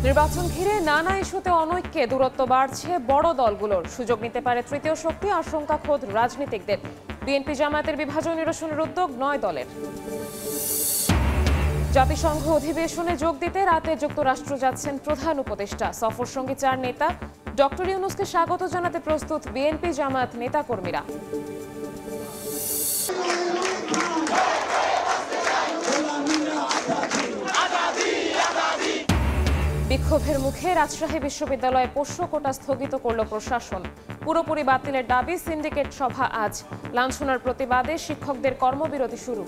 নির্বাচন ঘিরে নানা ইস্যুতে অনৈক্যে দূরত্ব বাড়ছে বড় দলগুলোর। সুযোগ নিতে পারে তৃতীয় শক্তি, আশঙ্কা খোদ রাজনীতিকদের। বিএনপি জামায়াতের বিভাজন নিরসনের উদ্যোগ 9 দলের। জাতিসংঘ অধিবেশনে যোগ দিতে রাতে যুক্তরাষ্ট্র যাচ্ছেন প্রধান উপদেষ্টা। সফর সঙ্গী 4 নেতা। ডক্টর ইউনূসকে স্বাগত জানাতে প্রস্তুত বিএনপি জামায়াত নেতাকর্মীরা। বিক্ষোভের মুখে রাজশাহী বিশ্ববিদ্যালয়ে পোষ্য কোটা স্থগিত করল প্রশাসন। পুরোপুরি বাতিলের দাবি। সিন্ডিকেট সভা আজ। লাঞ্ছনার প্রতিবাদে শিক্ষকদের কর্মবিরতি শুরু।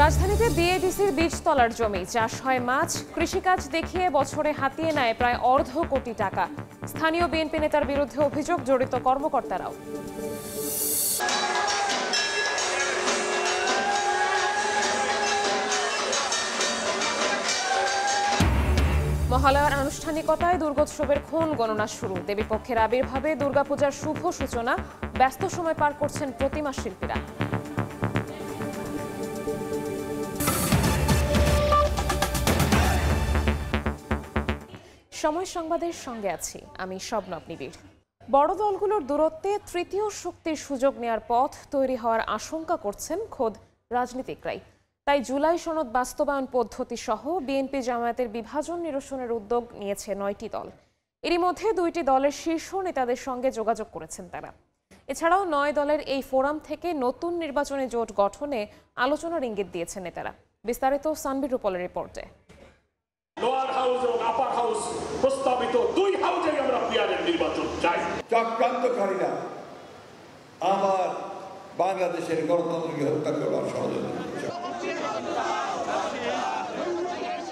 রাজধানীতে বিএডিসির বীজতলার জমি চাষ হয় মাছ। কৃষিকাজ দেখিয়ে বছরে হাতিয়ে নেয় প্রায় অর্ধ কোটি টাকা। স্থানীয় বিএনপি নেতার বিরুদ্ধে অভিযোগ, জড়িত কর্মকর্তারাও। মহালয়ার আনুষ্ঠানিকতায় দুর্গোৎসবের ক্ষণ গণনা শুরু। দেবীপক্ষের আবির্ভাবে দুর্গাপূজার শুভ সূচনা। ব্যস্ত সময় পার করছেন প্রতিমা শিল্পীরা। সময় সংবাদের সঙ্গে আছি আমি শবনব নিবিড়। বড় দলগুলোর দূরত্বে তৃতীয় শক্তির সুযোগ নেয়ার পথ তৈরি হওয়ার আশঙ্কা করছেন খোদ রাজনীতিকরাই। তাই জুলাই সনদ বাস্তবায়ন পদ্ধতি সহ বিএনপি জামায়াতের বিভাজন নিরসনের উদ্যোগ নিয়েছে 9টি দল। এরই মধ্যে 2টি দলের শীর্ষ নেতাদের সঙ্গে যোগাযোগ করেছেন তারা। এছাড়াও 9 দলের এই ফোরাম থেকে নতুন নির্বাচনী জোট গঠনে আলোচনার ইঙ্গিত দিয়েছেন নেতারা। বিস্তারিত সানবির রূপলের রিপোর্টে। লোয়ার হাউস এবং আপার হাউস প্রস্তাবিত 2 হাউসেই আমরা পিয়ারের নির্বাচন চাই। চক্রান্তকারীরা আবার বাংলাদেশের গণতন্ত্রকে হত্যা করবার ষড়যন্ত্র।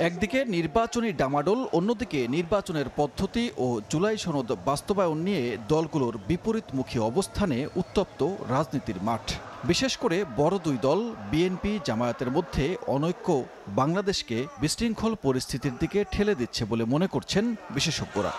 একদিকে নির্বাচনী ডামাডোল, অন্যদিকে নির্বাচনের পদ্ধতি ও জুলাই সনদ বাস্তবায়ন নিয়ে দলগুলোর বিপরীতমুখী অবস্থানে উত্তপ্ত রাজনীতির মাঠ। বিশেষ করে বড় 2 দল বিএনপি জামায়াতের মধ্যে অনৈক্য বাংলাদেশকে বিশৃঙ্খল পরিস্থিতির দিকে ঠেলে দিচ্ছে বলে মনে করছেন বিশেষজ্ঞরা।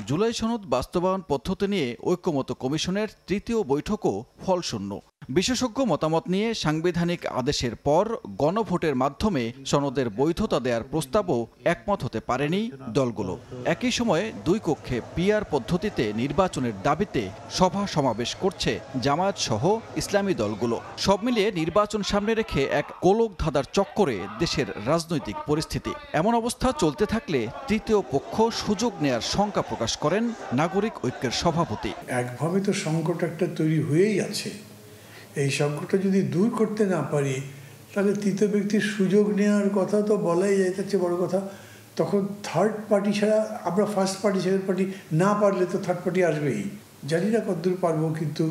জুলাই সনদ বাস্তবায়ন পদ্ধতি নিয়ে ঐক্যমত্য কমিশনের 3য় বৈঠকও ফলশূন্য। বিশেষজ্ঞ মতামত নিয়ে সাংবিধানিক আদেশের পর গণভোটের মাধ্যমে সনদের বৈধতা দেওয়ার প্রস্তাবও একমত হতে পারেনি দলগুলো। একই সময়ে 2 কক্ষে পিআর পদ্ধতিতে নির্বাচনের দাবিতে সভা সমাবেশ করছে জামায়াত সহ ইসলামী দলগুলো। সব মিলিয়ে নির্বাচন সামনে রেখে এক গোলক ধাঁধার চক্করে দেশের রাজনৈতিক পরিস্থিতি। এমন অবস্থা চলতে থাকলে তৃতীয় পক্ষ সুযোগ নেয়ার শঙ্কা প্রকাশ করেন নাগরিক ঐক্যের সভাপতি। একভাবে তো সংকট একটা তৈরি হয়েই আছে। এই সংকটটা যদি দূর করতে না পারি তাহলে তৃতীয় ব্যক্তির সুযোগ নেওয়ার কথা তো বলাই যায়। তার চেয়ে বড় কথা, তখন থার্ড পার্টি ছাড়া আমরা ফার্স্ট পার্টি সেকেন্ড পার্টি না পারলে তো থার্ড পার্টি আসবেই। জানি না কতদূর পারবো, কিন্তু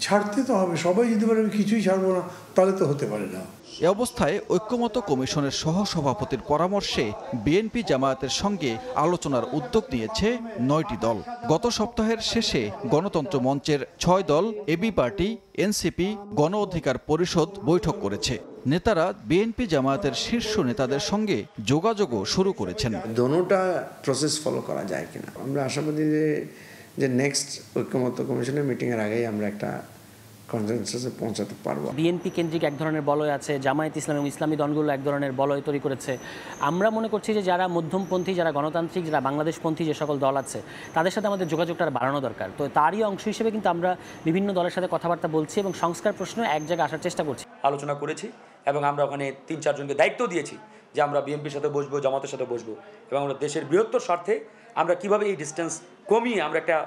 ছাড়তে তো হবে। সবাই যদি বলে আমি কিছুই ছাড়বো না, তাহলে তো হতে পারে না। এ অবস্থায় ঐক্যমত্য কমিশনের সহসভাপতির পরামর্শে বিএনপি জামায়াতের সঙ্গে আলোচনার উদ্যোগ নিয়েছে 9টি দল। গত সপ্তাহের শেষে গণতন্ত্র মঞ্চের 6 দল, এবি পার্টি, এনসিপি, গণ অধিকার পরিষদ বৈঠক করেছে। নেতারা বিএনপি জামায়াতের শীর্ষ নেতাদের সঙ্গে যোগাযোগও শুরু করেছেন। দোনোটা প্রসেস ফলো করা যায় কিনা আমরা আশাবাদী যে নেক্সট ঐক্যমত্য কমিশনের মিটিংয়ের আগেই আমরা একটা কনসেনসাসে পৌঁছাতে পারবো। বিএনপি কেন্দ্রিক এক ধরনের বলয় আছে, জামায়াত ইসলাম এবং ইসলামী দলগুলো এক ধরনের বলয় তৈরি করেছে। আমরা মনে করছি যে যারা মধ্যমপন্থী, যারা গণতান্ত্রিক, যারা বাংলাদেশপন্থী যে সকল দল আছে তাদের সাথে আমাদের যোগাযোগটা বাড়ানো দরকার। তো তারই অংশ হিসেবে কিন্তু আমরা বিভিন্ন দলের সাথে কথাবার্তা বলছি এবং সংস্কার প্রশ্ন এক জায়গায় আসার চেষ্টা করছি। আলোচনা করেছি এবং আমরা ওখানে 3-4 জনকে দায়িত্ব দিয়েছি যে আমরা বিএনপির সাথে বসবো, জামাতের সাথে বসবো এবং আমরা দেশের বৃহত্তর স্বার্থে আমরা কিভাবে এই ডিস্টেন্স কমিয়ে আমরা একটা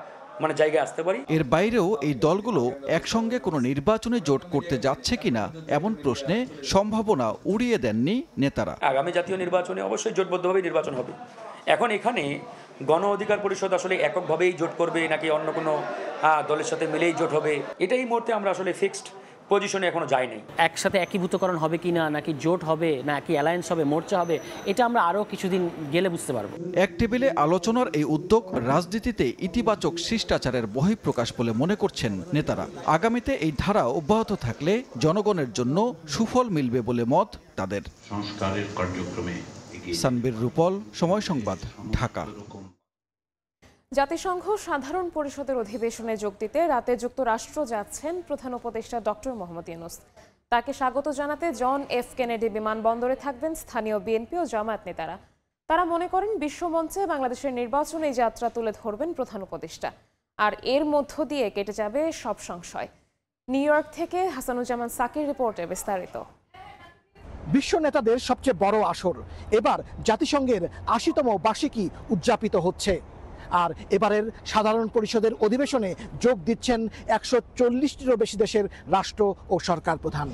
জায়গায় আসতে পারি। এর বাইরেও এই দলগুলো একসঙ্গে কোনো নির্বাচনে জোট করতে যাচ্ছে কিনা এমন প্রশ্নে সম্ভাবনা উড়িয়ে দেননি নেতারা। আগামী জাতীয় নির্বাচনে অবশ্যই জোটবদ্ধভাবে নির্বাচন হবে। এখন এখানে গণ অধিকার পরিষদ আসলে এককভাবেই জোট করবে নাকি অন্য কোনো দলের সাথে মিলেই জোট হবে, এটাই মুহূর্তে আমরা আসলে ফিক্সড পজিশনে এখনো যাই নাই। একসাথে একীভূতকরণ হবে কিনা, নাকি জোট হবে, নাকি অ্যালায়েন্স হবে, মোর্চা হবে, এটা আমরা আরও কিছুদিন গেলে বুঝতে পারবো। এক টেবিলে আলোচনার এই উদ্যোগ রাজনীতিতে ইতিবাচক শিষ্টাচারের বহিঃপ্রকাশ বলে মনে করছেন নেতারা। আগামীতে এই ধারা অব্যাহত থাকলে জনগণের জন্য সুফল মিলবে বলে মত তাদের। সংস্কারের কার্যক্রমে সানবির রূপল, সময় সংবাদ, ঢাকা। জাতিসংঘ সাধারণ পরিষদের অধিবেশনে যোগ দিতে রাতে যুক্তরাষ্ট্র যাচ্ছেন প্রধান উপদেষ্টা ডক্টর মোহাম্মদ ইউনূস। তাকে স্বাগত জানাতে জন এফ কেনেডি বিমানবন্দরে থাকবেন স্থানীয় বিএনপি ও জামায়াত নেতারা। তারা মনে করেন বিশ্বমঞ্চে বাংলাদেশের নির্বাচন এই যাত্রা তুলে ধরবেন প্রধান উপদেষ্টা, আর এর মধ্য দিয়ে কেটে যাবে সব সংশয়। নিউ ইয়র্ক থেকে হাসানুজ্জামান সাকির রিপোর্টে বিস্তারিত। বিশ্ব নেতাদের সবচেয়ে বড় আসর এবার জাতিসংঘের ৮০তম বার্ষিকী উদযাপিত হচ্ছে, আর এবারের সাধারণ পরিষদের অধিবেশনে যোগ দিচ্ছেন ১৪০টিরও বেশি দেশের রাষ্ট্র ও সরকার প্রধান।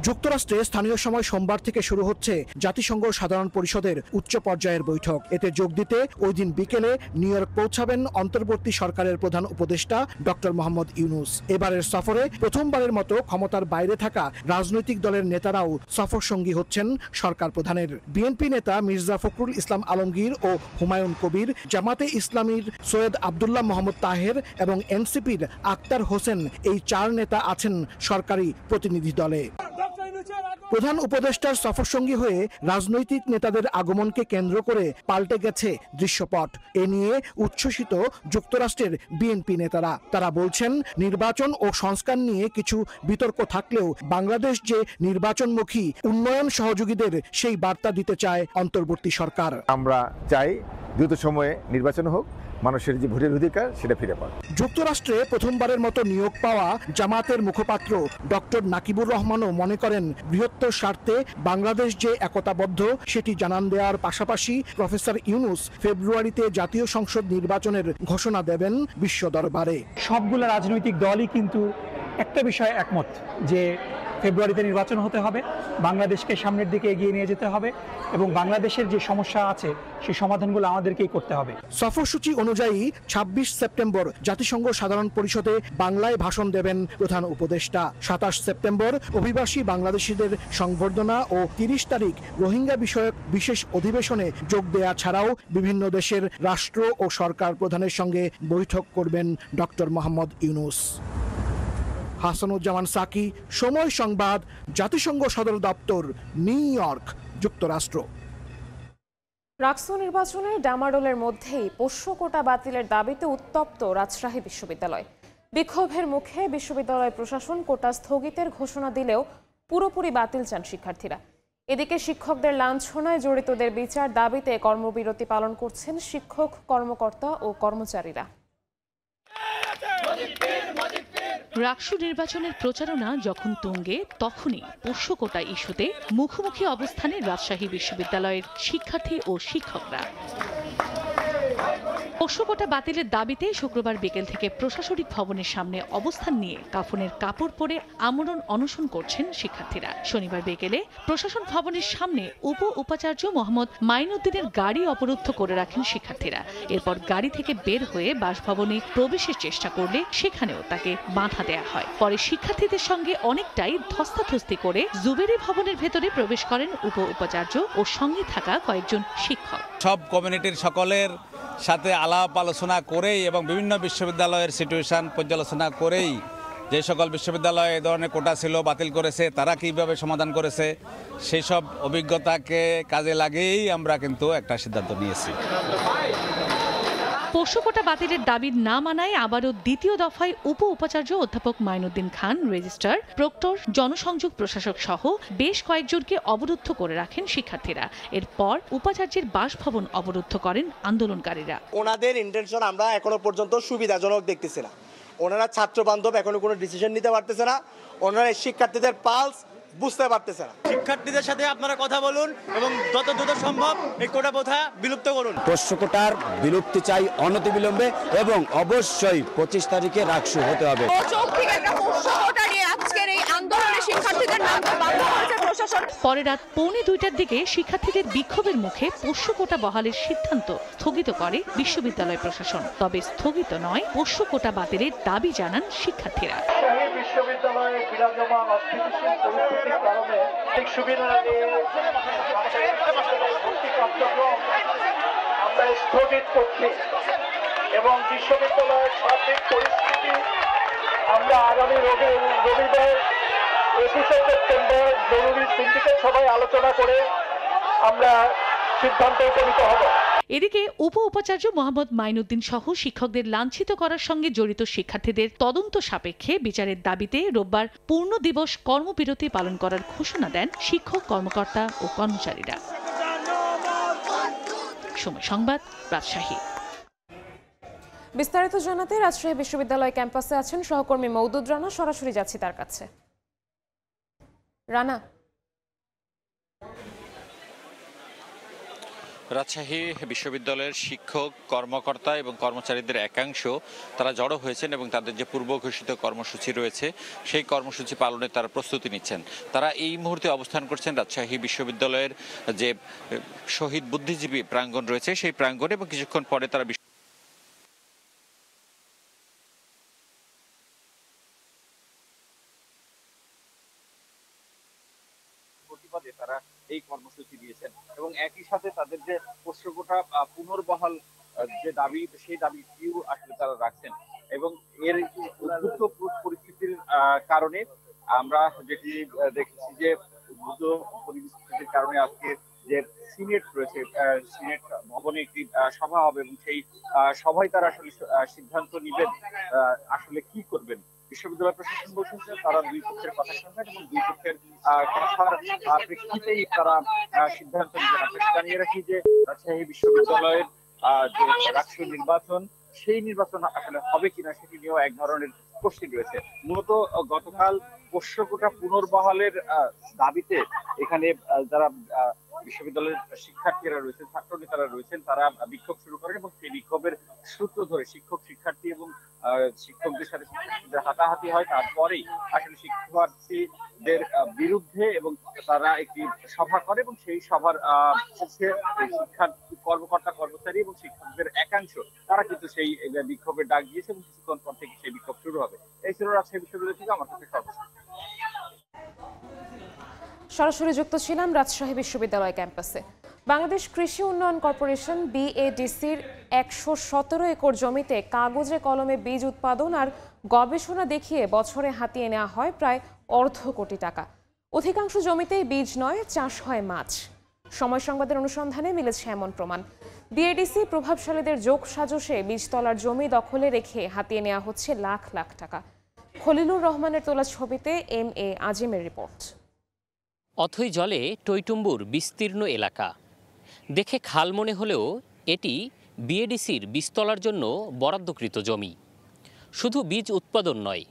যুক্তরাষ্ট্রে স্থানীয় সময় সোমবার থেকে শুরু হচ্ছে জাতিসংঘ সাধারণ পরিষদের উচ্চ পর্যায়ের বৈঠক। এতে যোগ দিতে ওই দিন বিকেলে নিউ ইয়র্ক পৌঁছাবেন অন্তর্বর্তী সরকারের প্রধান উপদেষ্টা ডক্টর মোহাম্মদ ইউনূস। এবারের সফরে প্রথমবারের মতো ক্ষমতার বাইরে থাকা রাজনৈতিক দলের নেতারাও সফর সঙ্গী হচ্ছেন সরকার প্রধানের। বিএনপি নেতা মির্জা ফখরুল ইসলাম আলমগীর ও হুমায়ুন কবির, জামাতে ইসলামীর সৈয়দ আবদুল্লাহ মোহাম্মদ তাহের এবং এনসিপির আক্তার হোসেন, এই ৪ নেতা আছেন সরকারি প্রতিনিধি দলে। প্রধান উপদেষ্টার সফরসঙ্গী হয়ে রাজনৈতিক নেতাদের আগমনকে কেন্দ্র করে পাল্টে গেছে দৃশ্যপট। এ নিয়ে উচ্ছ্বসিত যুক্তরাষ্ট্রের বিএনপি নেতারা। তারা বলছেন, নির্বাচন ও সংস্কার নিয়ে কিছু বিতর্ক থাকলেও বাংলাদেশ যে নির্বাচনমুখী, উন্নয়ন সহযোগীদের সেই বার্তা দিতে চায় অন্তর্বর্তী সরকার। আমরা চাই দ্রুত সময়ে নির্বাচন হোক, মানুষের যে ভোটের অধিকার সেটা ফিরে পায়। যুক্তরাষ্ট্রে প্রথমবারের মতো নিয়োগ পাওয়া জামাতের মুখপাত্র ডক্টর নাকিবুর রহমানও মনে করেন, বৃহত্তর স্বার্থে বাংলাদেশ যে একতাবদ্ধ সেটি জানান দেওয়ার পাশাপাশি প্রফেসর ইউনূস ফেব্রুয়ারিতে জাতীয় সংসদ নির্বাচনের ঘোষণা দেবেন বিশ্ব দরবারে। সবগুলো রাজনৈতিক দলই কিন্তু একটা বিষয়ে একমত যে ফেব্রুয়ারিতে নির্বাচন হতে হবে, বাংলাদেশকে সামনের দিকে এগিয়ে নিয়ে যেতে হবে এবং বাংলাদেশের যে সমস্যা আছে সেই সমাধানগুলো আমাদেরকেই করতে হবে। সফরসূচি অনুযায়ী ২৬ সেপ্টেম্বর জাতিসংঘ সাধারণ পরিষদে বাংলায় ভাষণ দেবেন প্রধান উপদেষ্টা। ২৭ সেপ্টেম্বর অভিবাসী বাংলাদেশিদের সংবর্ধনা ও ৩০ তারিখ রোহিঙ্গা বিষয়ক বিশেষ অধিবেশনে যোগ দেয়া ছাড়াও বিভিন্ন দেশের রাষ্ট্র ও সরকার প্রধানের সঙ্গে বৈঠক করবেন ডক্টর মোহাম্মদ ইউনূস। হাসানুজ্জামান সাকি, সময় সংবাদ, জাতিসংঘ সদর দপ্তর, নিউ ইয়র্ক, যুক্তরাষ্ট্র। রাকসু নির্বাচনের ডামাডোলের মধ্যেই পোষ্য কোটা বাতিলের দাবিতে উত্তপ্ত রাজশাহী বিশ্ববিদ্যালয়। বিক্ষোভের মুখে বিশ্ববিদ্যালয় প্রশাসন কোটা স্থগিতের ঘোষণা দিলেও পুরোপুরি বাতিল চান শিক্ষার্থীরা। এদিকে শিক্ষকদের লাঞ্ছনায় জড়িতদের বিচার দাবিতে কর্মবিরতি পালন করছেন শিক্ষক, কর্মকর্তা ও কর্মচারীরা। রাকসু নির্বাচনের প্রচারণা যখন তুঙ্গে, তখনই পোষ্য কোটা ইস্যুতে মুখোমুখি অবস্থানে রাজশাহী বিশ্ববিদ্যালয়ের শিক্ষার্থী ও শিক্ষকরা। পোষ্য কোটা বাতিলের দাবিতে শুক্রবার বিকেল থেকে প্রশাসনিক ভবনের সামনে অবস্থান নিয়ে কাফনের কাপড় পরে আমরণ অনশন করছেন শিক্ষার্থীরা। শনিবার বিকেলে প্রশাসন ভবনের সামনে উপাচার্য মোহাম্মদ মাইনুদ্দিনের গাড়ি অবরুদ্ধ করে রাখেন শিক্ষার্থীরা। এরপর গাড়ি থেকে বের হয়ে বাসভবনে প্রবেশের চেষ্টা করলে সেখানেও তাকে বাধা দেয়া হয়। পরে শিক্ষার্থীদের সঙ্গে অনেকটাই ধস্তাধস্তি করে জুবেরি ভবনের ভেতরে প্রবেশ করেন উপাচার্য ও সঙ্গে থাকা কয়েকজন শিক্ষক। সব কমিউনিটির সকলের সাথে আলাপ আলোচনা করেই এবং বিভিন্ন বিশ্ববিদ্যালয়ের সিচুয়েশন পর্যালোচনা করেই যে সকল বিশ্ববিদ্যালয়ে এই ধরনের কোটা ছিল বাতিল করেছে, তারা কীভাবে সমাধান করেছে, সেই সব অভিজ্ঞতাকে কাজে লাগিয়েই আমরা কিন্তু একটা সিদ্ধান্ত নিয়েছি। পোষ্য কোটা বাতিলের দাবি না মানায় আবারও দ্বিতীয় দফায় উপাচার্য অধ্যাপক মাইনুদ্দিন খান, রেজিস্ট্রার, প্রক্টর, জনসংযোগ প্রশাসক সহ বেশ কয়েকজনকে অবরুদ্ধ করে রাখেন শিক্ষার্থীরা। এরপর উপাচার্যের বাসভবন অবরুদ্ধ করেন আন্দোলনকারীরা। ওনাদের ইন্টেনশন আমরা এখনো পর্যন্ত সুবিধাজনক দেখতেছি না। ওনারা ছাত্র বান্ধব এখনো কোনো ডিসিশন নিতে পারতেছে না। ওনারা শিক্ষার্থীদের পালস বুঝতে পারতেছে না। শিক্ষার্থীদের সাথে আপনারা কথা বলুন এবং যত দ্রুত সম্ভব এই কোটা প্রথা বিলুপ্ত করুন। পোষ্য কোটার বিলুপ্তি চাই অনতিবিলম্বে এবং অবশ্যই 25 তারিখে রাকসু হতে হবে। পরে রাত 1:45টার দিকে শিক্ষার্থীদের বিক্ষোভের মুখে পোষ্য কোটা বহালের সিদ্ধান্ত স্থগিত করে বিশ্ববিদ্যালয় প্রশাসন। তবে স্থগিত নয়, পোষ্য কোটা বাতিলের দাবি জানান শিক্ষার্থীরা। বিশ্ববিদ্যালয়ে বিরাজমান অস্থিতিশীল পরিস্থিতির কারণে সুবিধা নিয়ে আমরা স্থগিত করছি এবং বিশ্ববিদ্যালয়ের সার্বিক পরিস্থিতি আমরা আগামী রবিবার 21শে সেপ্টেম্বর জরুরি সিন্ডিকেট সভায় আলোচনা করে আমরা সিদ্ধান্তে উপনীত হব। এদিকে উপাচার্য মোহাম্মদ মাইনুদ্দিন সহ শিক্ষকদের লাঞ্ছিত করার সঙ্গে জড়িত শিক্ষার্থীদের তদন্ত সাপেক্ষে বিচারের দাবিতে রোববার পূর্ণ দিবস কর্মবিরতি পালন করার ঘোষণা দেন শিক্ষক কর্মকর্তা ও কর্মচারীরা। সময় সংবাদ, রাজশাহী। বিস্তারিত জানাতে রাজশাহী বিশ্ববিদ্যালয় ক্যাম্পাসে আছেন সহকর্মী মওদুদ রানা। সরাসরি যাচ্ছি তার কাছে। রানা, রাজশাহী বিশ্ববিদ্যালয়ের শিক্ষক কর্মকর্তা এবং কর্মচারীদের একাংশ তারা জড়ো হয়েছেন এবং তাদের যে পূর্ব ঘোষিত কর্মসূচি রয়েছে সেই কর্মসূচি পালনে তারা প্রস্তুতি নিচ্ছেন। তারা এই মুহূর্তে অবস্থান করছেন রাজশাহী বিশ্ববিদ্যালয়ের যে শহীদ বুদ্ধিজীবী প্রাঙ্গণ রয়েছে সেই প্রাঙ্গণে, এবং কিছুক্ষণ পরে তারা তারা এই কর্মসূচি দিয়েছেন এবং একই সাথে তাদের যে প্রশ্নকোটা পুনর্বহাল যে দাবি সেই দাবিটিও আসলে তারা রাখছেন। এবং এর উদ্ভূত পরিস্থিতির কারণে আমরা যেটি দেখেছি যে উদ্ভূত পরিস্থিতির কারণে আজকে যে সিনেট রয়েছে, সিনেট ভবনে একটি সভা হবে এবং সেই সভায় তারা আসলে সিদ্ধান্ত নেবেন আসলে কি করবেন। বিশ্ববিদ্যালয় প্রশাসন বলছে তারা দুই পক্ষের কথা শুনবেন এবং দুই পক্ষের কথার প্রেক্ষিতেই তারা সিদ্ধান্ত নেবেন। আপনাকে জানিয়ে রাখি যে রাজশাহী বিশ্ববিদ্যালয়ের যে রাষ্ট্রীয় নির্বাচন, সেই নির্বাচন আসলে হবে কিনা সেটি নিয়েও এক ধরনের কোশ্চেন রয়েছে। মূলত গতকাল প্রশ্নকোটা পুনর্বহালের দাবিতে এখানে যারা বিশ্ববিদ্যালয়ের শিক্ষার্থীরা রয়েছেন, ছাত্র নেতারা রয়েছেন, তারা বিক্ষোভ শুরু করেন এবং সেই বিক্ষোভের সূত্র ধরে শিক্ষক শিক্ষার্থী এবং শিক্ষকদের সাথে শিক্ষার্থীদের হাতাহাতি হয়। তারপরেই আসলে শিক্ষার্থীদের বিরুদ্ধে এবং তারা একটি সভা করে এবং সেই সভার পক্ষে শিক্ষার্থী কর্মকর্তা কর্মচারী এবং শিক্ষকদের একাংশ তারা কিন্তু সেই বিক্ষোভের ডাক দিয়েছে এবং কিছুক্ষণ পর থেকে সেই বিক্ষোভ শুরু হবে। এই ছিল রাজশাহী বিশ্ববিদ্যালয় থেকে আমার কাছে সর্বশেষ। সরাসরি যুক্ত ছিলাম রাজশাহী বিশ্ববিদ্যালয় ক্যাম্পাসে। বাংলাদেশ কৃষি উন্নয়ন কর্পোরেশন BADCর 117 একর জমিতে কাগজে কলমে বীজ উৎপাদন আর গবেষণা দেখিয়ে বছরে হাতিয়ে নেওয়া হয় প্রায় $250 কোটি টাকা। অধিকাংশ জমিতেই বীজ নয়, চাষ হয় মাছ। সময় সংবাদের অনুসন্ধানে মিলেছে এমন প্রমাণ। BADC প্রভাবশালীদের যোগ সাজসে বীজতলার জমি দখলে রেখে হাতিয়ে নেওয়া হচ্ছে লাখ লাখ টাকা। খলিলুর রহমানের তোলা ছবিতে MA আজিমের রিপোর্ট। অথই জলে টইটুম্বুর বিস্তীর্ণ এলাকা দেখে খাল মনে হলেও এটি BADCর বীজতলার জন্য বরাদ্দকৃত জমি। শুধু বীজ উৎপাদন নয়,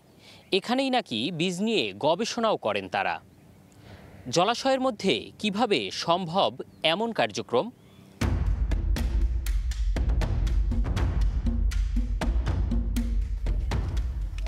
এখানেই নাকি বীজ নিয়ে গবেষণাও করেন তারা। জলাশয়ের মধ্যে কিভাবে সম্ভব এমন কার্যক্রম?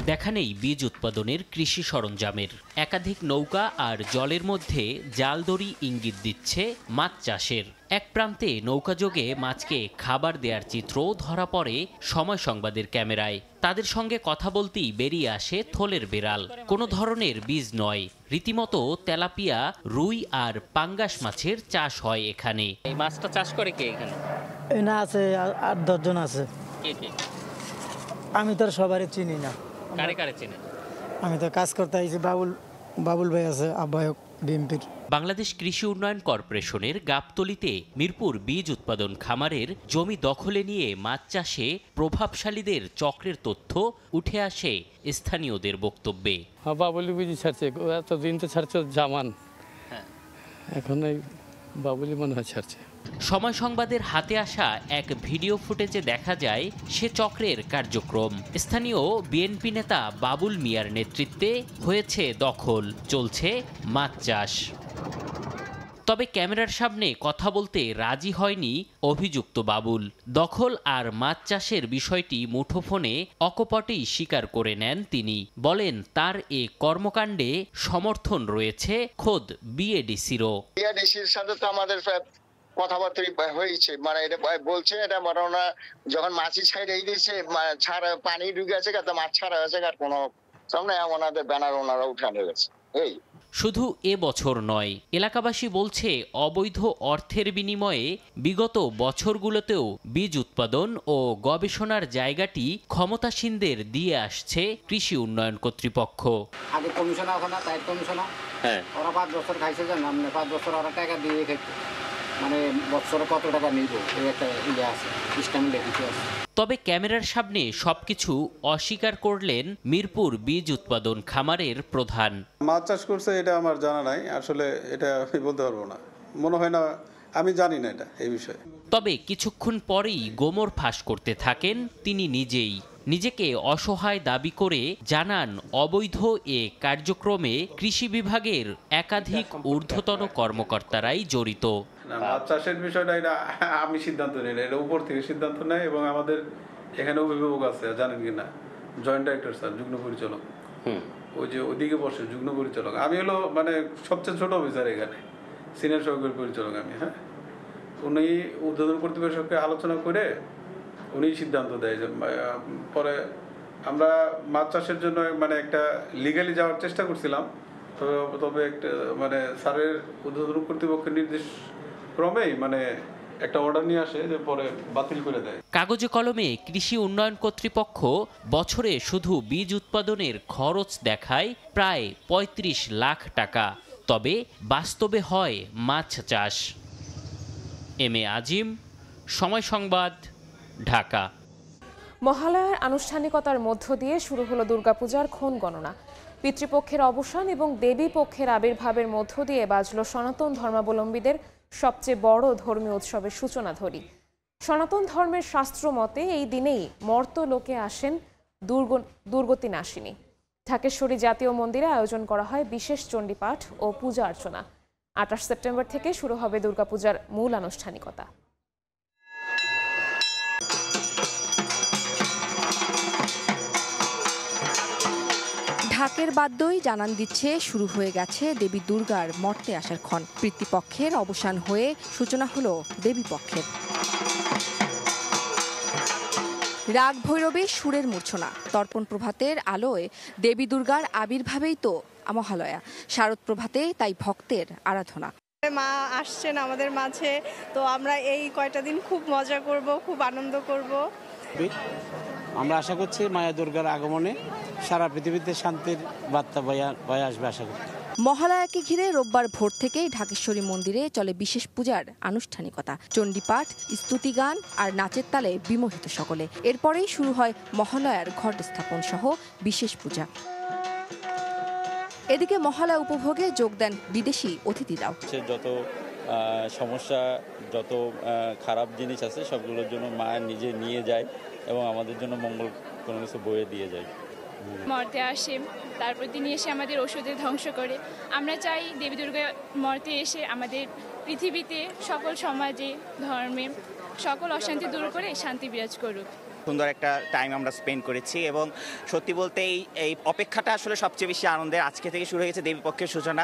দেখা নেই বীজ উৎপাদনের কৃষি সরঞ্জামের। একাধিক নৌকা আর জলের মধ্যে জালদড়ি ইঙ্গিত দিচ্ছে মাছ চাষের। এক প্রান্তে নৌকাযোগে মাছকে খাবার দেওয়ার চিত্র ধরা পড়ে সময় সংবাদের ক্যামেরায়। তাদের সঙ্গে কথা বলতেই বেরিয়ে আসে থলের বেড়াল। কোনো ধরনের বীজ নয়, রীতিমতো তেলাপিয়া, রুই আর পাঙ্গাস মাছের চাষ হয় এখানে। এই মাছটা চাষ করে কে এখানে? না আছে 8-10 জন আছে। কে কে? আমি তো সবারই চিনি না। কারে কারে চেনে? আমি তো কাজ করতে আইছি, বাবুল ভাই আছে, আহ্বায়ক বিএনপির। বাংলাদেশ কৃষি উন্নয়ন কর্পোরেশনের গাবতলীতে মিরপুর বীজ উৎপাদন খামারের জমি দখলে নিয়ে মাছ চাষে প্রভাবশালীদের চক্রের তথ্য উঠে আসে স্থানীয়দের বক্তব্যে। বাবুলি বীজ ছাড়ছে, এতদিন তো ছাড়ছে জামান, এখন এই বাবুলি মনে হয় ছাড়ছে। সময় সংবাদের হাতে আসা এক ভিডিও ফুটেজে দেখা যায় সে চক্রের কার্যক্রম। স্থানীয় বিএনপি নেতা বাবুল মিয়ার নেতৃত্বে হয়েছে দখল, চলছে মাছ চাষ। তবে ক্যামেরার সামনে কথা বলতে রাজি হয়নি অভিযুক্ত বাবুল। দখল আর মাছ চাষের বিষয়টি মুঠোফোনে অকপটেই স্বীকার করে নেন তিনি। বলেন তার এ কর্মকাণ্ডে সমর্থন রয়েছে খোদ BADCরও। BADCর সাথে তো আমাদের কথাবার্তা হয়েছে, মানে এটা বলছে এটা ওরা যখন মাছি ছাইড়ে দিয়েছে, ছাড়া পানি ঢুকে আছে, মাছ ছাড়া হয়েছে, আর কোনো সামনে ওনাদের ব্যানার ওনারা উঠানো গেছে। এই শুধু এবছর নয়, এলাকাবাসী বলছে অবৈধ অর্থের বিনিময়ে বিগত বছরগুলোতেও বীজ উৎপাদন ও গবেষণার জায়গাটি ক্ষমতাসীনদের দিয়ে আসছে কৃষি উন্নয়ন কর্তৃপক্ষ। আগে কমিশন আছে না, তাই কমিশন, হ্যাঁ, ওরা 5 বছর খাইছে, জানেন আপনি, 5 বছর ওরা টাকা দিয়ে খাইছে। মানে বছরে কত টাকা নিব এই একটা ইয়ে আছে, ইসলামী লেখিত আছে। তবে ক্যামেরার সামনে সবকিছু অস্বীকার করলেন মিরপুর বীজ উৎপাদন খামারের প্রধান। মাছ চাষ করছে এটা আমার জানা নাই, আসলে এটা আমি বলতে পারবো না, মনে হয় না, আমি জানি না এটা এই বিষয়ে। তবে কিছুক্ষণ পরেই গোমর ফাঁস করতে থাকেন তিনি নিজেই। নিজেকে অসহায় দাবি করে জানান অবৈধ এ কার্যক্রমে কৃষি বিভাগের একাধিক ঊর্ধ্বতন কর্মকর্তারাই জড়িত। মাছ চাষের বিষয়টা এটা আমি সিদ্ধান্ত নিই না, এটা উপর থেকে সিদ্ধান্ত নেয় এবং আমাদের এখানে অভিভাবক আছে, জানেন কিনা, জয়েন্ট ডাইরেক্টর স্যার, যুগ্ম পরিচালক, ওই যে ওইদিকে বসে যুগ্ম পরিচালক। আমি হলো মানে সবচেয়ে ছোট অফিসার এখানে, সিনিয়র সহকারী পরিচালক আমি। হ্যাঁ, উনি ঊর্ধ্বতন কর্তৃপক্ষের সঙ্গে আলোচনা করে উনি সিদ্ধান্ত দেয় যে পরে আমরা মাছ চাষের জন্য মানে একটা লিগালি যাওয়ার চেষ্টা করছিলাম, তবে একটা মানে স্যারের ঊর্ধ্বতন কর্তৃপক্ষের নির্দেশ ক্রমেই মানে একটা অর্ডার নিয়ে আসে যে পরে বাতিল করে দেয়। কাগজে কলমে কৃষি উন্নয়ন কর্তৃপক্ষ বছরে শুধু বীজ উৎপাদনের খরচ দেখায় প্রায় ৩৫ লাখ টাকা, তবে বাস্তবে হয় মাছ চাষ। এম এ আজিম, সময় সংবাদ, ঢাকা। মহালয়ার আনুষ্ঠানিকতার মধ্য দিয়ে শুরু হলো দুর্গাপূজার ক্ষণ গণনা। পিতৃপক্ষের অবসান এবং দেবী পক্ষের আবির্ভাবের মধ্য দিয়ে বাজল সনাতন ধর্মাবলম্বীদের সবচেয়ে বড় ধর্মীয় উৎসবের সূচনা ধরি। সনাতন ধর্মের শাস্ত্র মতে এই দিনেই মর্তলোকে আসেন দুর্গতি নাশিনী। ঢাকেশ্বরী জাতীয় মন্দিরে আয়োজন করা হয় বিশেষ চণ্ডীপাঠ ও পূজা অর্চনা। ২৮ সেপ্টেম্বর থেকে শুরু হবে দুর্গাপূজার মূল আনুষ্ঠানিকতা। ঢাকের বাদ্যই জানান দিচ্ছে শুরু হয়ে গেছে দেবী দুর্গার মর্তে আসার ক্ষণ। পিতৃপক্ষের অবসান হয়ে সূচনা হলো দেবী পক্ষের। রাগ ভৈরবে সুরের মূর্ছনা, তর্পণ প্রভাতের আলোয় দেবী দুর্গার আবির্ভাবেই তো মহালয়া। শারদ প্রভাতে তাই ভক্তের আরাধনা। মা আসছেন আমাদের মাঝে, তো আমরা এই কয়টা দিন খুব মজা করব, খুব আনন্দ করব। আমরা আশা করছি মায়া দুর্গার আগমনে সারা পৃথিবীতে শান্তির বার্তা বয়ে আসবে আশা করি। মহালয়াকে ঘিরে রোববার ভোর থেকেই ঢাকেশ্বরী মন্দিরে চলে বিশেষ পূজার আনুষ্ঠানিকতা। চণ্ডীপাঠ, স্তুতিগান আর নাচের তালে বিমোহিত সকলে। এরপরেই শুরু হয় মহালয়ার ঘট স্থাপন সহ বিশেষ পূজা। এদিকে মহালয়া উপভোগে যোগ দেন বিদেশি অতিথিরাও। যত সমস্যা, যত খারাপ জিনিস আছে সবগুলোর জন্য মা নিজে নিয়ে যায় এবং আমাদের জন্য মঙ্গল কোনো কিছু বয়ে দিয়ে যায়। মর্তে আসে, তারপর তিনি এসে আমাদের ওষুধের ধ্বংস করে। আমরা চাই দেবী দুর্গা মর্তে এসে আমাদের পৃথিবীতে সকল সমাজে, ধর্মে সকল অশান্তি দূর করে শান্তি বিরাজ করুক। সুন্দর একটা টাইম আমরা স্পেন্ড করেছি এবং সত্যি বলতে এই অপেক্ষাটা আসলে সবচেয়ে বেশি আনন্দের। আজকে থেকে শুরু হয়েছে দেবী পক্ষের সূচনা।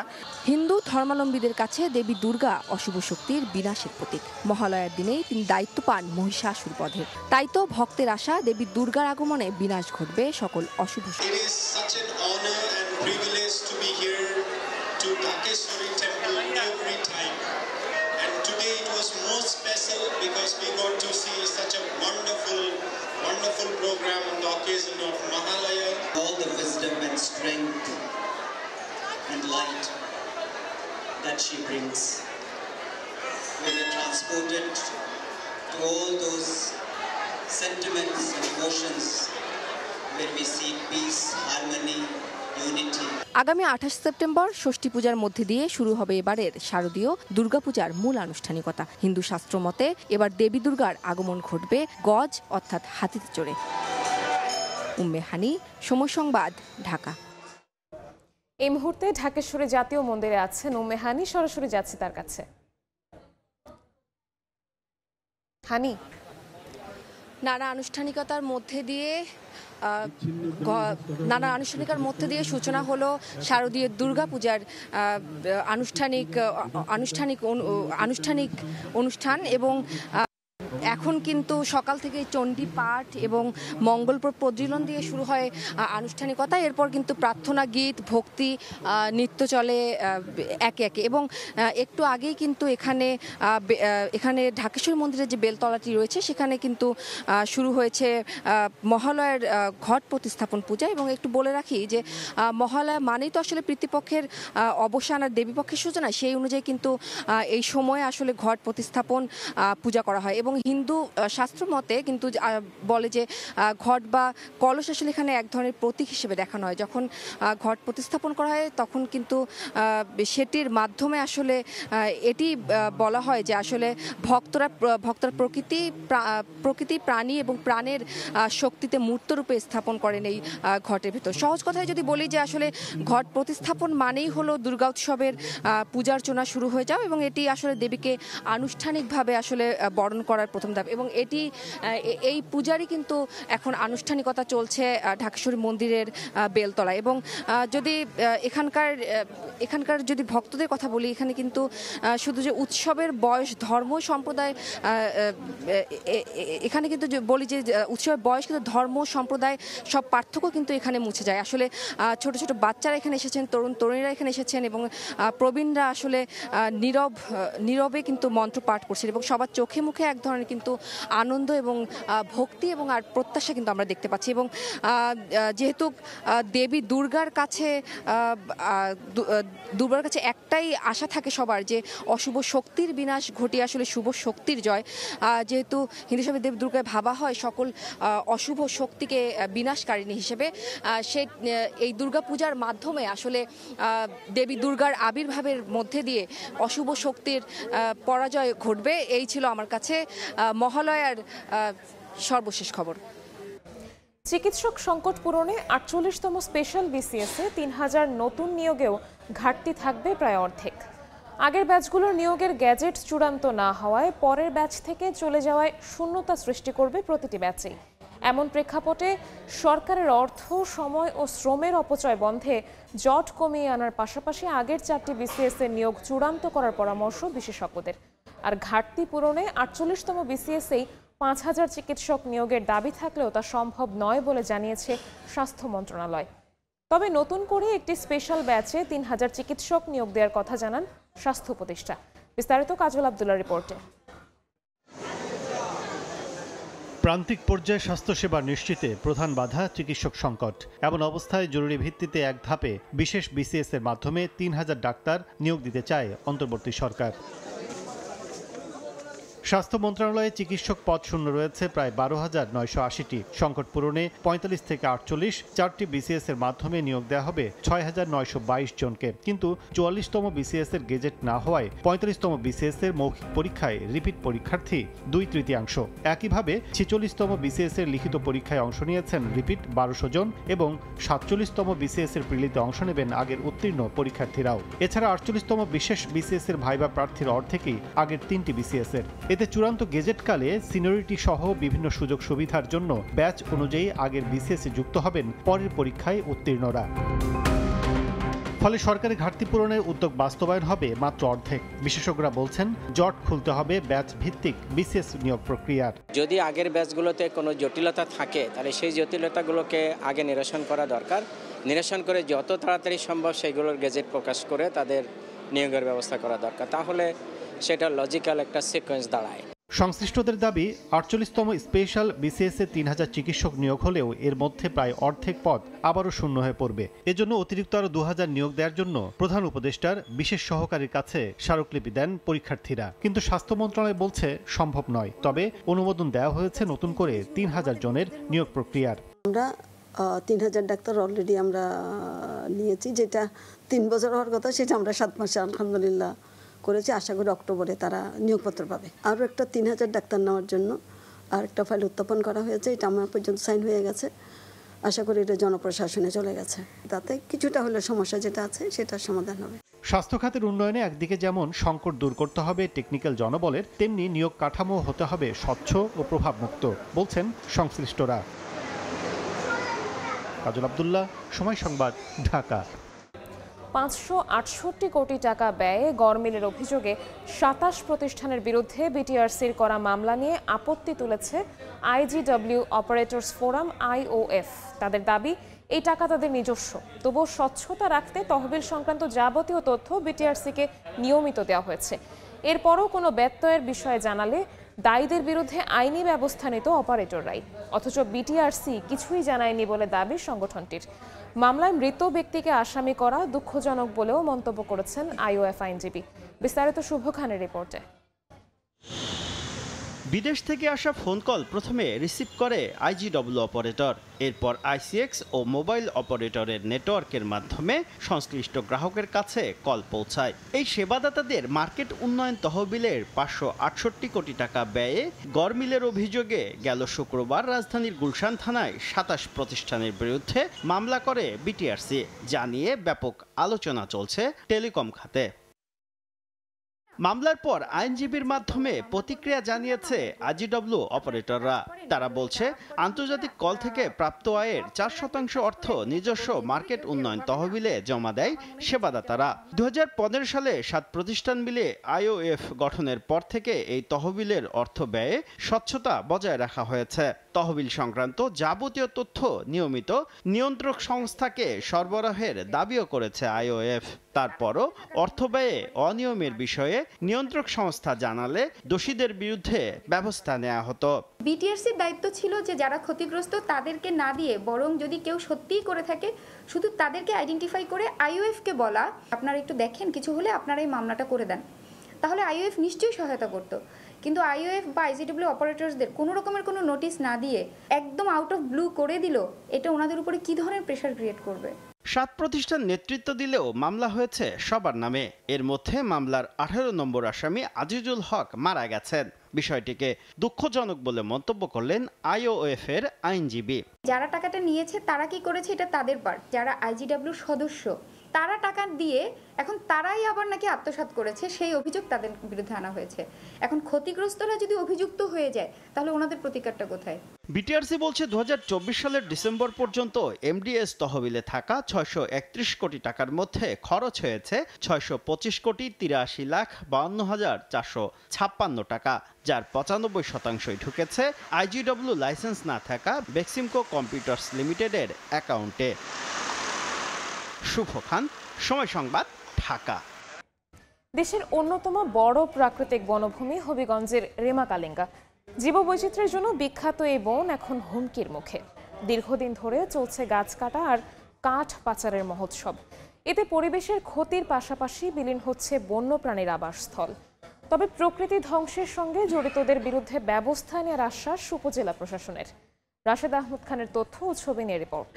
হিন্দু ধর্মাবলম্বীদের কাছে দেবী দুর্গা অশুভ শক্তির বিনাশের প্রতীক। মহালয়ার দিনেই তিনি দায়িত্ব পান মহিষাসুর বধের। তাই তো ভক্তের আশা দেবী দুর্গার আগমনে বিনাশ ঘটবে সকল অশুভ শক্তি। Wonderful program on the occasion of Mahalaya. All the wisdom and strength and light that she brings will be transported to all those sentiments and emotions when we seek peace, harmony, unity. আগামী ২৮ September ষষ্ঠী পূজার মধ্যে দিয়ে শুরু হবে এবারের শারদীয় দুর্গাপূজার মূল আনুষ্ঠানিকতা। হিন্দু শাস্ত্র মতে এবার দেবী দুর্গার আগমন ঘটবে গজ অর্থাৎ হাতিতে চড়ে। উম্মে হানি, সময় সংবাদ, ঢাকা। এই মুহূর্তে ঢাকেশ্বরী জাতীয় মন্দিরে আছেন উম্মে হানি, সরাসরি যাচ্ছে তার কাছে। হানি, নানা আনুষ্ঠানিকতার মধ্যে দিয়ে সূচনা হলো শারদীয় দুর্গাপূজার আনুষ্ঠানিক অনুষ্ঠান এবং এখন কিন্তু সকাল থেকে চণ্ডী পাঠ এবং মঙ্গল প্রজ্বলন দিয়ে শুরু হয় আনুষ্ঠানিকতা। এরপর কিন্তু প্রার্থনা গীত, ভক্তি, নৃত্য চলে একে একে। এবং একটু আগেই কিন্তু এখানে ঢাকেশ্বরী মন্দিরের যে বেলতলাটি রয়েছে সেখানে কিন্তু শুরু হয়েছে মহালয়ার ঘট প্রতিস্থাপন পূজা। এবং একটু বলে রাখি যে মহালয়া মানেই তো আসলে পিতৃপক্ষের অবসান আর দেবীপক্ষের সূচনা, সেই অনুযায়ী কিন্তু এই সময়ে আসলে ঘট প্রতিস্থাপন পূজা করা হয়। এবং হিন্দু শাস্ত্র মতে কিন্তু বলে যে ঘট বা কলস আসলে এখানে এক ধরনের প্রতীক হিসেবে দেখানো হয়। যখন ঘট প্রতিস্থাপন করা হয় তখন কিন্তু সেটির মাধ্যমে আসলে এটি বলা হয় যে আসলে ভক্তরা প্রকৃতি প্রাণী এবং প্রাণের শক্তিতে মূর্তরূপে স্থাপন করেন এই ঘটের ভিতর। সহজ কথায় যদি বলি যে আসলে ঘট প্রতিস্থাপন মানেই হলো দুর্গা উৎসবের পূজার্চনা শুরু হয়ে যাও, এবং এটি আসলে দেবীকে আনুষ্ঠানিকভাবে আসলে বরণ করার প্রথম ধাপ। এবং এই পূজারই কিন্তু এখন আনুষ্ঠানিকতা চলছে ঢাকেশ্বরী মন্দিরের বেলতলায়। এবং যদি এখানকার যদি ভক্তদের কথা বলি, এখানে কিন্তু শুধু যে উৎসবের বয়স, ধর্ম, সম্প্রদায়, এখানে কিন্তু বলি যে উৎসবের বয়স কিন্তু ধর্ম, সম্প্রদায় সব পার্থক্য কিন্তু এখানে মুছে যায়। আসলে ছোট ছোট বাচ্চারা এখানে এসেছেন, তরুণীরা এখানে এসেছেন, এবং প্রবীণরা আসলে নীরবে কিন্তু মন্ত্র পাঠ করছেন, এবং সবার চোখে মুখে এক ধরনের কিন্তু আনন্দ এবং ভক্তি এবং আর প্রত্যাশা কিন্তু আমরা দেখতে পাচ্ছি। এবং যেহেতু দেবী দুর্গার কাছে একটাই আশা থাকে সবার, যে অশুভ শক্তির বিনাশ ঘটিয়ে আসলে শুভ শক্তির জয়। যেহেতু হিন্দু সমাজে দেবী দুর্গায় ভাবা হয় সকল অশুভ শক্তিকে বিনাশকারিণী হিসেবে, এই দুর্গা পূজার মাধ্যমে আসলে দেবী দুর্গার আবির্ভাবের মধ্যে দিয়ে অশুভ শক্তির পরাজয় ঘটবে। এই ছিল আমার কাছে মহালয়ার সর্বশেষ খবর। চিকিৎসক সংকট পূরণে ৪৮তম স্পেশাল বিসিএসে ৩,০০০ নতুন নিয়োগেও ঘাটতি থাকবে প্রায় অর্ধেক। আগের ব্যাচগুলোর নিয়োগের গ্যাজেট চূড়ান্ত না হওয়ায় পরের ব্যাচ থেকে চলে যাওয়ায় শূন্যতা সৃষ্টি করবে প্রতিটি ব্যাচেই। এমন প্রেক্ষাপটে সরকারের অর্থ, সময় ও শ্রমের অপচয় বন্ধে জট কমিয়ে আনার পাশাপাশি আগের ৪টি বিসিএসের নিয়োগ চূড়ান্ত করার পরামর্শ বিশেষজ্ঞদের। আর ঘাটতি পূরণে ৪৮তম বিসিএসেই ৫,০০০ চিকিৎসক নিয়োগের দাবি থাকলেও তা সম্ভব নয় বলে জানিয়েছে স্বাস্থ্য মন্ত্রণালয়। তবে নতুন করে একটি স্পেশাল ব্যাচে ৩,০০০ চিকিৎসক নিয়োগ দেওয়ার কথা জানান স্বাস্থ্য উপদেষ্টা। বিস্তারিত কাজল আব্দুল্লাহর রিপোর্টে। প্রান্তিক পর্যায়ে স্বাস্থ্যসেবা নিশ্চিতে প্রধান বাধা চিকিৎসক সংকট। এমন অবস্থায় জরুরি ভিত্তিতে এক ধাপে বিশেষ বিসিএস এর মাধ্যমে ৩,০০০ ডাক্তার নিয়োগ দিতে চায় অন্তর্বর্তী সরকার। স্বাস্থ্য মন্ত্রণালয়ে চিকিৎসক পদ শূন্য রয়েছে প্রায় ১২,৯৮০টি। সংকট পূরণে ৪৫ থেকে ৪৮ 4টি বিসিএস এর মাধ্যমে নিয়োগ দেওয়া হবে ৬,৯২২ জনকে। কিন্তু ৪৪তম বিসিএস এর গেজেট না হওয়ায় ৩৫তম বিসিএস এর মৌখিক পরীক্ষায় রিপিট পরীক্ষার্থী ২/৩। একইভাবে ৪৬তম বিসিএস এর লিখিত পরীক্ষায় অংশ নিয়েছেন রিপিট ১২০০ জন, এবং ৪৭তম বিসিএস এর প্রিলিতে অংশ নেবেন আগের উত্তীর্ণ পরীক্ষার্থীরাও। এছাড়া ৪৮তম বিশেষ বিসিএস এর ভাইবা প্রার্থীর অর্ধেকই আগের ৩টি বিসিএস এর। এতে চূড়ান্ত গেজেটকালে সিনিয়রিটি সহ বিভিন্ন সুযোগ সুবিধার জন্য ব্যাচ অনুযায়ী আগের বিসিএসে যুক্ত হবেন পরের পরীক্ষায় উত্তীর্ণরা। ফলে সরকারি ঘাটতি পূরণের উদ্যোগ বাস্তবায়ন হবে মাত্র অর্ধেক। বিশেষজ্ঞরা বলছেন জট খুলতে হবে ব্যাচ ভিত্তিক বিসিএস নিয়োগ প্রক্রিয়ার। যদি আগের ব্যাচগুলোতে কোনো জটিলতা থাকে তাহলে সেই জটিলতাগুলোকে আগে নিরসন করা দরকার। নিরসন করে যত তাড়াতাড়ি সম্ভব সেগুলোর গেজেট প্রকাশ করে তাদের নিয়োগের ব্যবস্থা করা দরকার। তাহলে সেটা লজিক্যাল একটা সিকোয়েন্স দাঁড়ায়। সংশ্লিষ্টদের দাবি ৪৮তম স্পেশাল বিসিএসে ৩,০০০ চিকিৎসক নিয়োগ হলেও এর মধ্যে প্রায় অর্ধেক পদ আবারও শূন্য হয়ে পড়বে। এজন্য অতিরিক্ত আরও ২,০০০ নিয়োগ দেওয়ার জন্য প্রধান উপদেষ্টার বিশেষ সহকারীর কাছে স্মারকলিপি দেন পরীক্ষার্থীরা। কিন্তু স্বাস্থ্য মন্ত্রণালয় বলছে সম্ভব নয়। তবে অনুমোদন দেওয়া হয়েছে নতুন করে ৩,০০০ জনের নিয়োগ প্রক্রিয়ার। আমরা ৩,০০০ ডাক্তার অলরেডি আমরা নিয়েছি, যেটা ৩ বছর হওয়ার কথা সেটা আমরা 7 মাসে আলহামদুলিল্লাহ করেছি। আশা করি অক্টোবরে তারা নিয়োগপত্র পাবে। আরও একটা ৩,০০০ ডাক্তার নেওয়ার জন্য আর একটা ফাইল উত্থাপন করা হয়েছে, এটা আমার পর্যন্ত সাইন হয়ে গেছে। আশা করি এটা জনপ্রশাসনে চলে গেছে, তাতে কিছুটা হলে সমস্যা যেটা আছে সেটার সমাধান হবে। স্বাস্থ্য খাতের উন্নয়নে একদিকে যেমন সংকট দূর করতে হবে টেকনিক্যাল জনবলের, তেমনি নিয়োগ কাঠামো হতে হবে স্বচ্ছ ও প্রভাবমুক্ত, বলছেন সংশ্লিষ্টরা। কাজল আব্দুল্লাহ, সময় সংবাদ, ঢাকা। 568 কোটি টাকা ব্যয়ে গড়মিলের অভিযোগে 27 প্রতিষ্ঠানের বিরুদ্ধে বিটিআরসির করা মামলা নিয়ে আপত্তি তুলেছে আইজিডব্লিউ অপারেটরস ফোরাম IOF। তাদের দাবি, এই টাকা তাদের নিজস্ব, তবুও স্বচ্ছতা রাখতে তহবিল সংক্রান্ত যাবতীয় তথ্য বিটিআরসিকে নিয়মিত দেওয়া হয়েছে। এরপরও কোনো ব্যত্যয়ের বিষয়ে জানালে দায়ীদের বিরুদ্ধে আইনি ব্যবস্থা নিত অপারেটররাই। অথচ বিটিআরসি কিছুই জানায়নি বলে দাবি সংগঠনটির। মামলায় মৃত ব্যক্তিকে আসামি করা দুঃখজনক বলেও মন্তব্য করেছেন IOF আইনজীবী। বিস্তারিত শুভ খানের রিপোর্টে। বিদেশ থেকে আসা ফোন কল প্রথমে রিসিভ করে আইজিডব্লিউ অপারেটর, এরপর ICX ও মোবাইল অপারেটরের নেটওয়ার্কের মাধ্যমে সংশ্লিষ্ট গ্রাহকের কাছে কল পৌঁছায়। এই সেবাদাতাদের মার্কেট উন্নয়ন তহবিলের 568 কোটি টাকা ব্যয়ে গড়মিলের অভিযোগে গেল শুক্রবার রাজধানীর গুলশান থানায় 27 প্রতিষ্ঠানের বিরুদ্ধে মামলা করে বিটিআরসি, যা নিয়ে ব্যাপক আলোচনা চলছে টেলিকম খাতে। মামলার পর আইনজীবীর মাধ্যমে প্রতিক্রিয়া জানিয়েছে আইজিডব্লিউ অপারেটররা। তারা বলছে, আন্তর্জাতিক কল থেকে প্রাপ্ত আয়ের 4% অর্থ নিজস্ব মার্কেট উন্নয়ন তহবিলে জমা দেয় সেবাদাতারা। 2015 সালে 7 প্রতিষ্ঠান মিলে IOF গঠনের পর থেকে এই তহবিলের অর্থ ব্যয়ে স্বচ্ছতা বজায় রাখা হয়েছে। তহবিল সংক্রান্ত যাবতীয় তথ্য নিয়মিত নিয়ন্ত্রক সংস্থাকে সরবরাহের দাবিও করেছে IOF। তারপরও অর্থ ব্যয়ে অনিয়মের বিষয়ে নিয়ন্ত্রক সংস্থা জানালে দোষীদের বিরুদ্ধে ব্যবস্থা নেওয়া হতো। বিটিআরসির দায়িত্ব ছিল যে যারা ক্ষতিগ্রস্ত তাদেরকে না দিয়ে, বরং যদি কেউ সত্যিই করে থাকে শুধু তাদেরকে আইডেন্টিফাই করে IOF-কে বলা, আপনারা একটু দেখেন, কিছু হলে আপনারা এই মামলাটা করে দেন, তাহলে IOF নিশ্চয়ই সহায়তা করত। কিন্তু IOF বা আইজিডব্লিউ অপারেটরসদের কোনো রকমের কোনো নোটিশ না দিয়ে একদম আউট অফ ব্লু করে দিল, এটা ওনাদের উপরে কি ধরনের প্রেশার ক্রিয়েট করবে? 7 প্রতিষ্ঠান নেতৃত্ব দিলেও মামলা হয়েছে সবার নামে। এর মধ্যে মামলার 18 নম্বর আসামি আজিজুল হক মারা গেছেন। বিষয়টিকে দুঃখজনক বলে মন্তব্য করলেন IOF-এর আইনজীবী। যারা টাকাটা নিয়েছে তারা কি করেছে এটা তাদের পার্ট, যারা আইজিডব্লিউ সদস্য তারা টাকা দিয়ে এখন তারাই আবার নাকি আত্মসাৎ করেছে, সেই অভিযোগ তাদের বিরুদ্ধে আনা হয়েছে। এখন ক্ষতিগ্রস্তরা যদি অভিযুক্ত হয়ে যায় তাহলে ওনাদের প্রতিকারটা কোথায়? বিটিআরসি বলছে 2024 সালের ডিসেম্বর পর্যন্ত MDS তহবিলে থাকা 631 কোটি টাকার মধ্যে খরচ হয়েছে 625 কোটি 83,52,456 টাকা, যার 95% ঢুকেছে IGW লাইসেন্স না থাকা বেক্সিমকো কম্পিউটার্স লিমিটেডের অ্যাকাউন্টে। শুভ খান, সময় সংবাদ, ঢাকা। দেশের অন্যতম বড় প্রাকৃতিক বনভূমি হবিগঞ্জের রেমা কালেঙ্গা জীববৈচিত্র্যের জন্য বিখ্যাত এই বন এখন হুমকির মুখে। দীর্ঘদিন ধরে চলছে গাছ কাটা আর কাঠ পাচারের মহোৎসব। এতে পরিবেশের ক্ষতির পাশাপাশি বিলীন হচ্ছে বন্যপ্রাণীর আবাসস্থল। তবে প্রকৃতি ধ্বংসের সঙ্গে জড়িতদের বিরুদ্ধে ব্যবস্থা নেওয়ার আশ্বাস উপজেলা প্রশাসনের। রাশেদ আহমদ খানের তথ্য ও ছবি নিয়ে রিপোর্ট।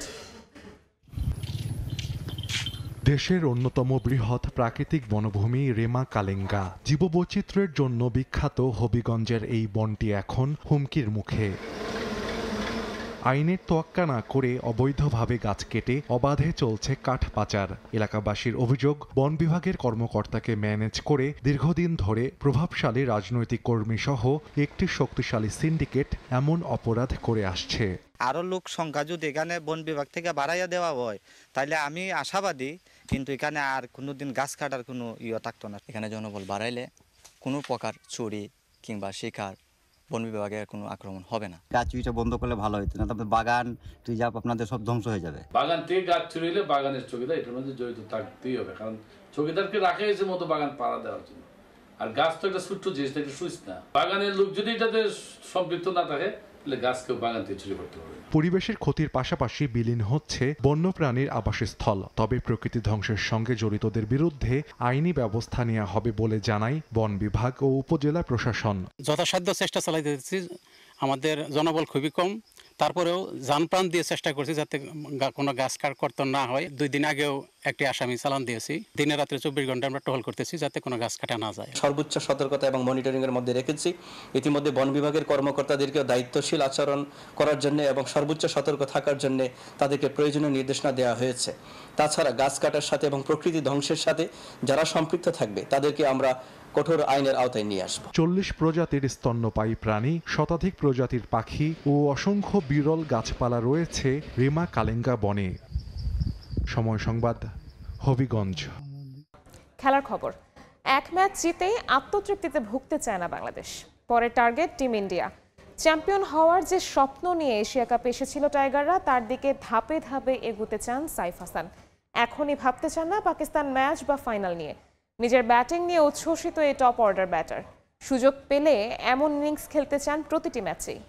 দেশের অন্যতম বৃহৎ প্রাকৃতিক বনভূমি রেমা কালেঙ্গা জীববৈচিত্র্যের জন্য বিখ্যাত হবিগঞ্জের এই বনটি এখন হুমকির মুখে। আইনের তোয়াক্কা না করে অবৈধভাবে গাছ কেটে অবাধে চলছে কাঠ পাচার। এলাকাবাসীর অভিযোগ, বন বিভাগের কর্মকর্তাকে ম্যানেজ করে দীর্ঘদিন ধরে প্রভাবশালী রাজনৈতিক কর্মী সহ একটি শক্তিশালী সিন্ডিকেট এমন অপরাধ করে আসছে। আরো লোক সংখ্যা যদি এখানে বন বিভাগ থেকে বাড়াইয়া দেওয়া হয় তাহলে আমি আশাবাদী, কিন্তু এখানে আর কোনোদিন গাছ কাটার কোনো ইয়ে থাকতো না। এখানে জনবল বাড়াইলে কোনো প্রকার চুরি কিংবা শিকার বন বিভাগের কোনো আক্রমণ হবে না। গাছ চুরিটা বন্ধ করলে ভালো হতো, না তবে বাগান রিজার্ভ আপনাদের সব ধ্বংস হয়ে যাবে। বাগান থেকে গাছ চুরি হলে বাগানের চৌকিদার এটার মধ্যে জড়িত থাকতেই হবে, কারণ চৌকিদারকে রাখা হয়েছে মতো বাগান পাড়া দেওয়ার জন্য। আর গাছ তো একটা ছোট্ট জিনিস, একটা সুইচ না। বাগানের লোক যদি এটাতে সম্পৃক্ত না থাকে তাহলে গাছকেও বাগান থেকে চুরি করতে হবে। পরিবেশের ক্ষতির পাশাপাশি বিলীন হচ্ছে বন্যপ্রাণীর আবাসস্থল। তবে প্রকৃতি ধ্বংসের সঙ্গে জড়িতদের বিরুদ্ধে আইনি ব্যবস্থা নেওয়া হবে বলে জানায় বন বিভাগ ও উপজেলা প্রশাসন। যথাসাধ্য চেষ্টা চালাইতেছি, আমাদের জনবল খুবই কম, তারপরেও জানপ্রাণ দিয়ে চেষ্টা করছি যাতে কোনো গাছ কাট কর্তন না হয়। 2 দিন আগেও একটি আসামি চালান দিয়েছি। দিনে রাত্রে 24 ঘন্টা আমরা টহল করতেছি যাতে কোনো গাছ কাটা না যায়। সর্বোচ্চ সতর্কতা এবং মনিটরিং এর মধ্যে রেখেছি। ইতিমধ্যে বন বিভাগের কর্মকর্তাদেরকে দায়িত্বশীল আচরণ করার জন্য এবং সর্বোচ্চ সতর্ক থাকার জন্য তাদেরকে প্রয়োজনীয় নির্দেশনা দেওয়া হয়েছে। তাছাড়া গাছ কাটার সাথে এবং প্রকৃতি ধ্বংসের সাথে যারা সম্পৃক্ত থাকবে তাদেরকে আমরা কঠোর আইনের আওতায় নিয়ে আসব। 40 প্রজাতির স্তন্যপায়ী প্রাণী, শতাধিক প্রজাতির পাখি ও অসংখ্য বিরল গাছপালা রয়েছে রেমা কালেঙ্গা বনে। সময় সংবাদ, হবিগঞ্জ। খেলার খবর, এক ম্যাচ জিতেই আত্মতৃপ্তিতে ভুগতে চায় না বাংলাদেশ। পরের টার্গেট টিম ইন্ডিয়া। চ্যাম্পিয়ন হওয়ার যে স্বপ্ন নিয়ে এশিয়া কাপে এসেছিল টাইগাররা, তার দিকে ধাপে ধাপে এগোতে চান সাইফ হাসান। এখনই ভাবতে চান না পাকিস্তান ম্যাচ বা ফাইনাল নিয়ে। নিজের ব্যাটিং নিয়ে উচ্ছ্বসিত এই টপ অর্ডার ব্যাটার। সুযোগ পেলে এমন ইনিংস খেলতে চান প্রতিটি ম্যাচেই।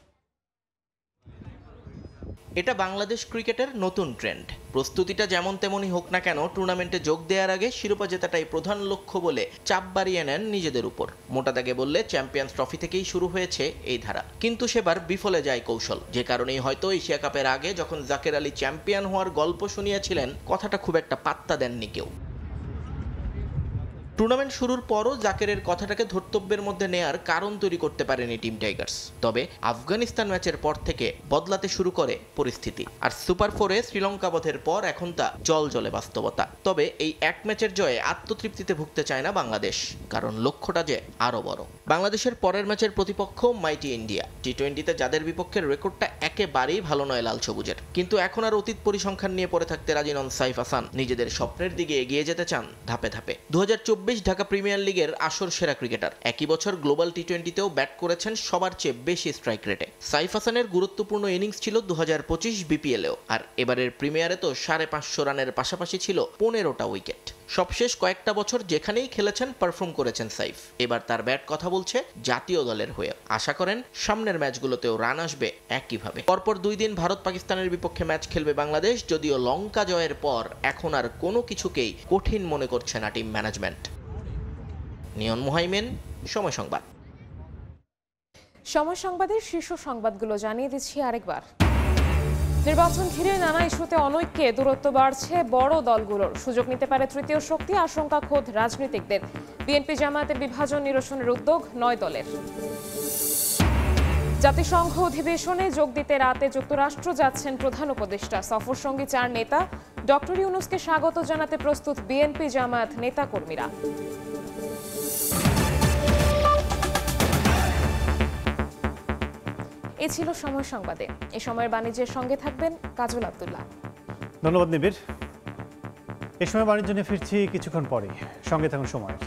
এটা বাংলাদেশ ক্রিকেটের নতুন ট্রেন্ড। প্রস্তুতিটা যেমন তেমনই হোক না কেন, টুর্নামেন্টে যোগ দেওয়ার আগে শিরোপা জেতাটাই প্রধান লক্ষ্য বলে চাপ বাড়িয়ে নেন নিজেদের উপর। মোটা দাগে বললে চ্যাম্পিয়ন্স ট্রফি থেকেই শুরু হয়েছে এই ধারা। কিন্তু সেবার বিফলে যায় কৌশল, যে কারণেই হয়তো এশিয়া কাপের আগে যখন জাকের আলী চ্যাম্পিয়ন হওয়ার গল্প শুনিয়েছিলেন, কথাটা খুব একটা পাত্তা দেননি কেউ। টুর্নামেন্ট শুরুর পরও জাকেরের কথাটাকে ধর্তব্যের মধ্যে নেয়ার কারণ তৈরি করতে পারেনি টিম টাইগার্স। তবে আফগানিস্তান ম্যাচের পর থেকে বদলাতে শুরু করে পরিস্থিতি। আর সুপার 4-এ শ্রীলঙ্কা বধের পর এখন তা জলে বাস্তবতা। তবে এই এক ম্যাচের জয়ে আত্মতৃপ্তিতে ভুগতে চায় না বাংলাদেশ, কারণ লক্ষ্যটা যে আরো বড়। বাংলাদেশের পরের ম্যাচের প্রতিপক্ষ মাইটি ইন্ডিয়া। টি-20তে যাদের বিপক্ষের রেকর্ডটা একেবারেই ভালো নয় লাল সবুজের। কিন্তু এখন আর অতীত পরিসংখ্যান নিয়ে পড়ে থাকতে রাজি নন সাইফ হাসান। নিজেদের স্বপ্নের দিকে এগিয়ে যেতে চান ধাপে ধাপে। 2024 ঢাকা প্রিমিয়ার লিগের আসর সেরা ক্রিকেটার। একই বছর গ্লোবাল টি-20তেও ব্যাট করেছেন সবার চেয়ে বেশি স্ট্রাইক রেটে। সাইফ হাসানের গুরুত্বপূর্ণ ইনিংস ছিল 2025 বিপিএলেও। আর এবারের প্রিমিয়ারে তো 550 রানের পাশাপাশি ছিল 15টা উইকেট। সবশেষ কয়েকটা বছর যেখানেই খেলেছেন পারফর্ম করেছেন সাইফ। এবার তার ব্যাট কথা বলছে জাতীয় দলের হয়ে। আশা করেন সামনের ম্যাচগুলোতেও রান আসবে একইভাবে। পরপর 2 দিন ভারত পাকিস্তানের বিপক্ষে ম্যাচ খেলবে বাংলাদেশ। যদিও লঙ্কা জয়ের পর এখন আর কোনো কিছুকেই কঠিন মনে করছে না টিম ম্যানেজমেন্ট। নিয়ন মুহাইমেন, সময় সংবাদ। সময় সংবাদের শীর্ষ সংবাদগুলো জানিয়ে দিচ্ছি আরেকবার। নির্বাচন ঘিরে নানা ইস্যুতে অনৈক্যে দূরত্ব বাড়ছে বড় দলগুলোর। সুযোগ নিতে পারে তৃতীয় শক্তি, আশঙ্কা খোদ রাজনীতিকদের। বিএনপি জামায়াতের বিভাজন নিরসনের উদ্যোগ 9 দলের। জাতিসংঘ অধিবেশনে যোগ দিতে রাতে যুক্তরাষ্ট্র যাচ্ছেন প্রধান উপদেষ্টা। সফরসঙ্গী 4 নেতা। ডক্টর ইউনূসকে স্বাগত জানাতে প্রস্তুত বিএনপি জামায়াত নেতাকর্মীরা। এ ছিল সময় সংবাদে। এ সময়ের বাণিজ্যের সঙ্গে থাকবেন কাজল আব্দুল্লাহ। ধন্যবাদ নিবিড়। এ সময় বাণিজ্য নিয়ে ফিরছি কিছুক্ষণ পরে। সঙ্গে থাকুন সময়ের।